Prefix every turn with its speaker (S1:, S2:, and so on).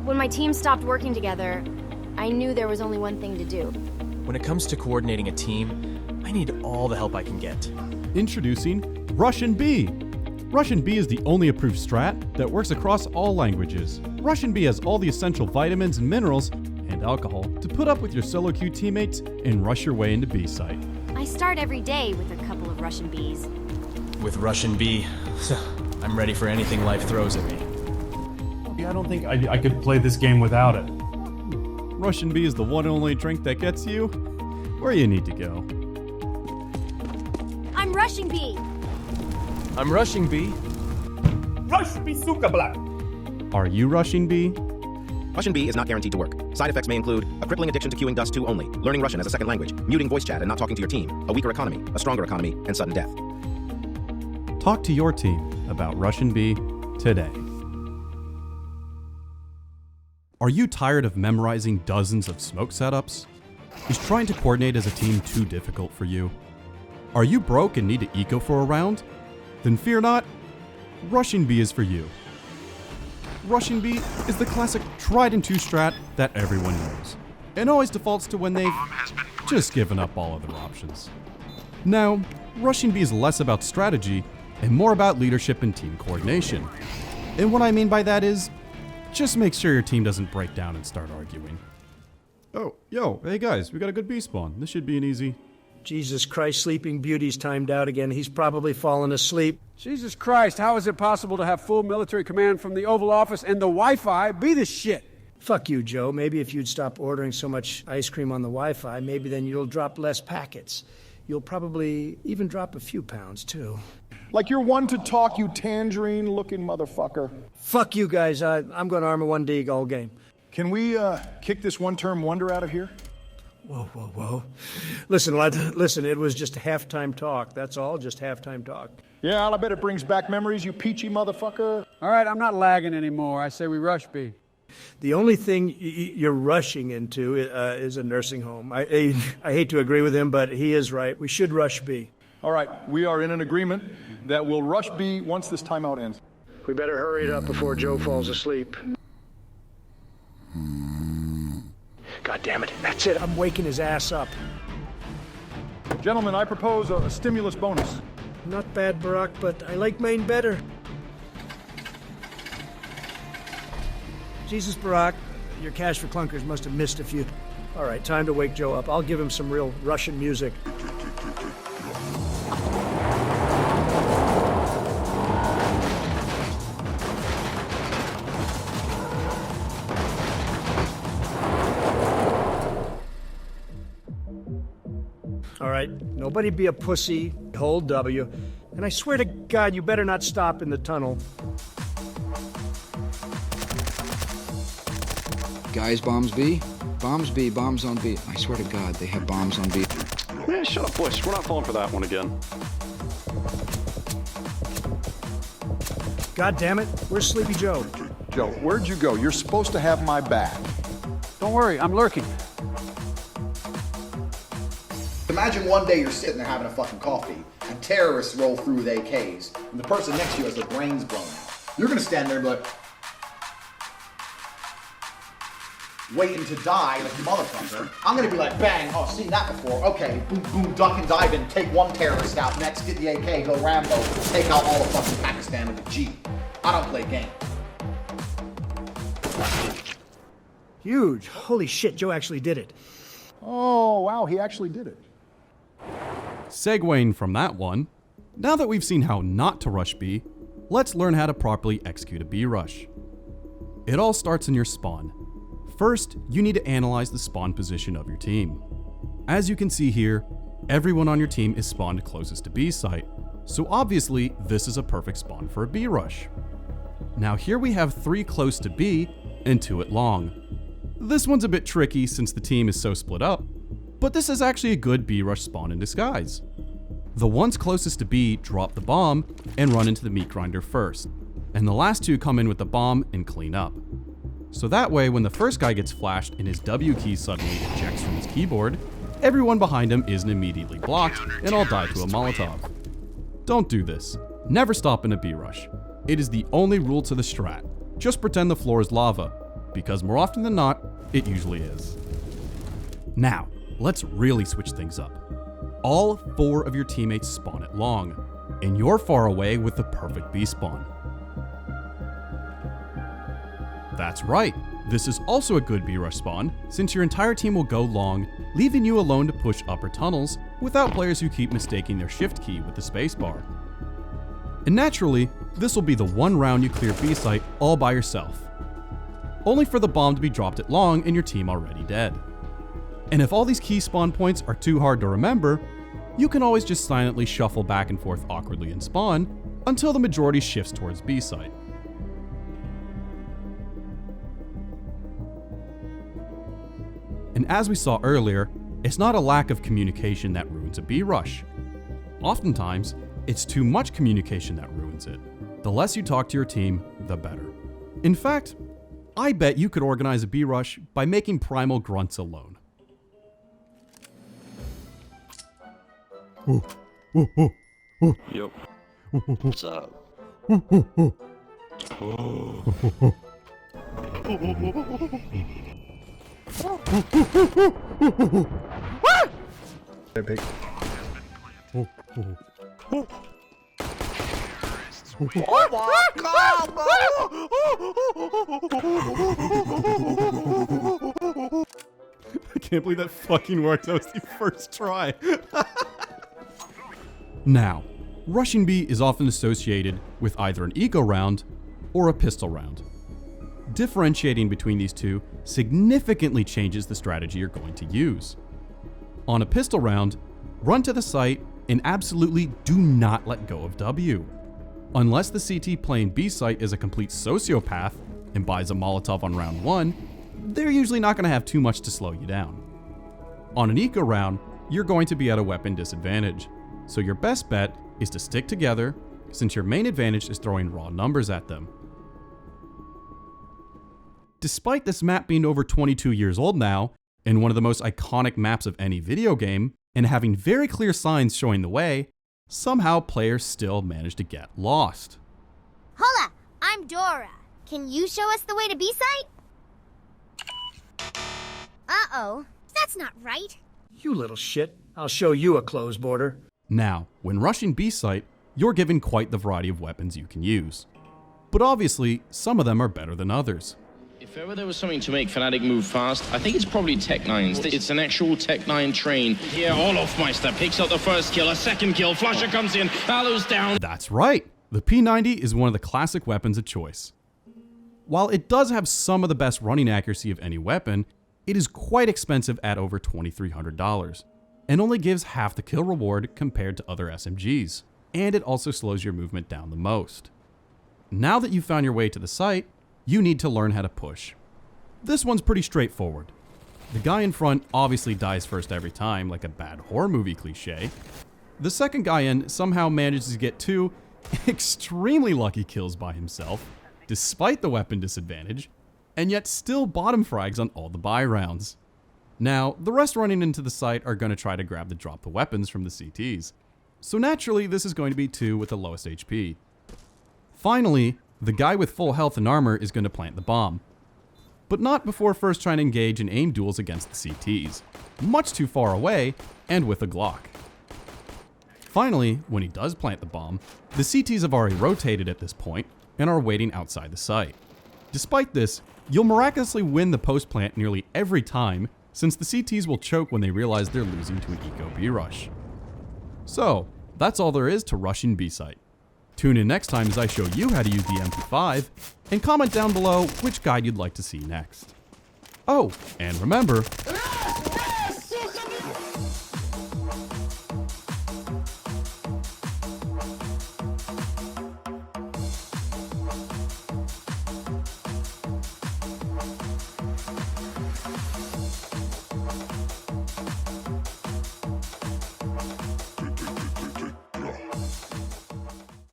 S1: When my team stopped working together, I knew there was only one thing to do.
S2: When it comes to coordinating a team, I need all the help I can get.
S3: Introducing Russian B. Russian B is the only approved strat that works across all languages. Russian B has all the essential vitamins and minerals and alcohol to put up with your solo queue teammates and rush your way into B site.
S1: I start every day with a couple of Russian bees.
S2: With Russian B, I'm ready for anything life throws at me.
S4: Yeah, I don't think I could play this game without it.
S3: Russian B is the one and only drink that gets you where you need to go.
S1: I'm rushing B.
S2: I'm rushing B.
S4: Rush me, suka black.
S3: Are you rushing B?
S5: Russian B is not guaranteed to work. Side effects may include a crippling addiction to queuing Dust 2 only, learning Russian as a second language, muting voice chat and not talking to your team, a weaker economy, a stronger economy, and sudden death.
S3: Talk to your team about Russian B today. Are you tired of memorizing dozens of smoke setups? Is trying to coordinate as a team too difficult for you? Are you broke and need to eco for a round? Then fear not, Russian B is for you. Russian B is the classic tried and true strat that everyone knows, and always defaults to when they've just given up all other options. Now, Russian B is less about strategy and more about leadership and team coordination. And what I mean by that is, just make sure your team doesn't break down and start arguing. Oh, yo, hey guys, we got a good B spawn. This should be an easy...
S6: Jesus Christ, Sleeping Beauty's timed out again. He's probably fallen asleep.
S7: Jesus Christ, how is it possible to have full military command from the Oval Office and the Wi-Fi be this shit?
S6: Fuck you, Joe. Maybe if you'd stop ordering so much ice cream on the Wi-Fi, maybe then you'll drop less packets. You'll probably even drop a few pounds, too.
S8: Like you're one to talk, you tangerine-looking motherfucker.
S6: Fuck you guys. I'm going Armor 1D all game.
S8: Can we kick this one-term wonder out of here?
S6: Whoa. Listen, it was just halftime talk. That's all, just halftime talk.
S8: Yeah, I bet it brings back memories, you peachy motherfucker.
S7: All right, I'm not lagging anymore. I say we rush B.
S6: The only thing you're rushing into is a nursing home. I hate to agree with him, but he is right. We should rush B.
S8: All right, we are in an agreement that we'll rush B once this timeout ends.
S6: We better hurry it up before Joe falls asleep. God damn it, that's it. I'm waking his ass up.
S8: Gentlemen, I propose a stimulus bonus.
S6: Not bad, Barack, but I like Maine better. Jesus, Barack, your cash for clunkers must have missed a few. All right, time to wake Joe up. I'll give him some real Russian music. All right, nobody be a pussy, hold W, and I swear to God, you better not stop in the tunnel.
S9: Guys, bombs B? Bombs B, bombs on B. I swear to God, they have bombs on B.
S10: Man, shut up, Bush. We're not falling for that one again.
S6: God damn it, where's Sleepy Joe?
S8: Joe, where'd you go? You're supposed to have my back.
S7: Don't worry, I'm lurking.
S11: Imagine one day you're sitting there having a fucking coffee, and terrorists roll through with AKs, and the person next to you has their brains blown out. You're gonna stand there and be like, waiting to die like a motherfucker. I'm gonna be like, bang, oh, seen that before. Okay, boom, boom, duck and dive in, take one terrorist out, next get the AK, go Rambo, take out all of fucking Pakistan with a G. I don't play games.
S6: Huge. Holy shit, Joe actually did it.
S8: Oh, wow, he actually did it.
S3: Segueing from that one, now that we've seen how not to rush B, let's learn how to properly execute a B rush. It all starts in your spawn. First, you need to analyze the spawn position of your team. As you can see here, everyone on your team is spawned closest to B site, so obviously this is a perfect spawn for a B rush. Now here we have 3 close to B and 2 at long. This one's a bit tricky since the team is so split up, but this is actually a good B rush spawn in disguise. The ones closest to B drop the bomb and run into the meat grinder first, and the last 2 come in with the bomb and clean up. So that way, when the first guy gets flashed and his W key suddenly ejects from his keyboard, everyone behind him isn't immediately blocked and all die to a Molotov. Don't do this. Never stop in a B rush. It is the only rule to the strat. Just pretend the floor is lava. because more often than not, it usually is. Now, let's really switch things up. All 4 of your teammates spawn at long, and you're far away with the perfect B spawn. That's right, this is also a good B rush spawn, since your entire team will go long, leaving you alone to push upper tunnels without players who keep mistaking their shift key with the spacebar. And naturally, this will be the one round you clear B site all by yourself, only for the bomb to be dropped at long and your team already dead. And if all these key spawn points are too hard to remember, you can always just silently shuffle back and forth awkwardly in spawn until the majority shifts towards B site. And as we saw earlier, it's not a lack of communication that ruins a B rush. Oftentimes, it's too much communication that ruins it. The less you talk to your team, the better. In fact, I bet you could organize a B rush by making primal grunts alone.
S10: Yep. What's up?
S4: Big.
S11: Oh my god,
S3: I can't believe that fucking worked. That was the first try. Now, rushing B is often associated with either an eco round or a pistol round. Differentiating between these two significantly changes the strategy you're going to use. On a pistol round, run to the site and absolutely do not let go of W. Unless the CT playing B site is a complete sociopath and buys a Molotov on round 1, they're usually not going to have too much to slow you down. On an eco round, you're going to be at a weapon disadvantage, so your best bet is to stick together since your main advantage is throwing raw numbers at them. Despite this map being over 22 years old now, and one of the most iconic maps of any video game, and having very clear signs showing the way, somehow players still manage to get lost.
S12: Hola, I'm Dora. Can you show us the way to B-site? Uh-oh, that's not right.
S6: You little shit. I'll show you a closed border.
S3: Now, when rushing B site, you're given quite the variety of weapons you can use. But obviously, some of them are better than others.
S13: If ever there was something to make Fnatic move fast, I think it's probably Tech 9's. It's an actual Tech 9 train. Here, Olofmeister picks up the first kill, a second kill, Flusher comes in, Alo's down.
S3: That's right, the P90 is one of the classic weapons of choice. While it does have some of the best running accuracy of any weapon, it is quite expensive at over $2,300, and only gives half the kill reward compared to other SMGs, and it also slows your movement down the most. Now that you've found your way to the site, you need to learn how to push. This one's pretty straightforward. The guy in front obviously dies first every time, like a bad horror movie cliche. The second guy in somehow manages to get 2 extremely lucky kills by himself, despite the weapon disadvantage, and yet still bottom frags on all the buy rounds. Now, the rest running into the site are going to try to grab the drop the weapons from the CTs, so naturally this is going to be 2 with the lowest HP. Finally, the guy with full health and armor is going to plant the bomb, but not before first trying to engage in aim duels against the CTs, much too far away and with a Glock. Finally, when he does plant the bomb, the CTs have already rotated at this point and are waiting outside the site. Despite this, you'll miraculously win the post plant nearly every time, since the CTs will choke when they realize they're losing to an eco B rush. So, that's all there is to rushing B site. Tune in next time as I show you how to use the MP5, and comment down below which guide you'd like to see next. Oh, and remember,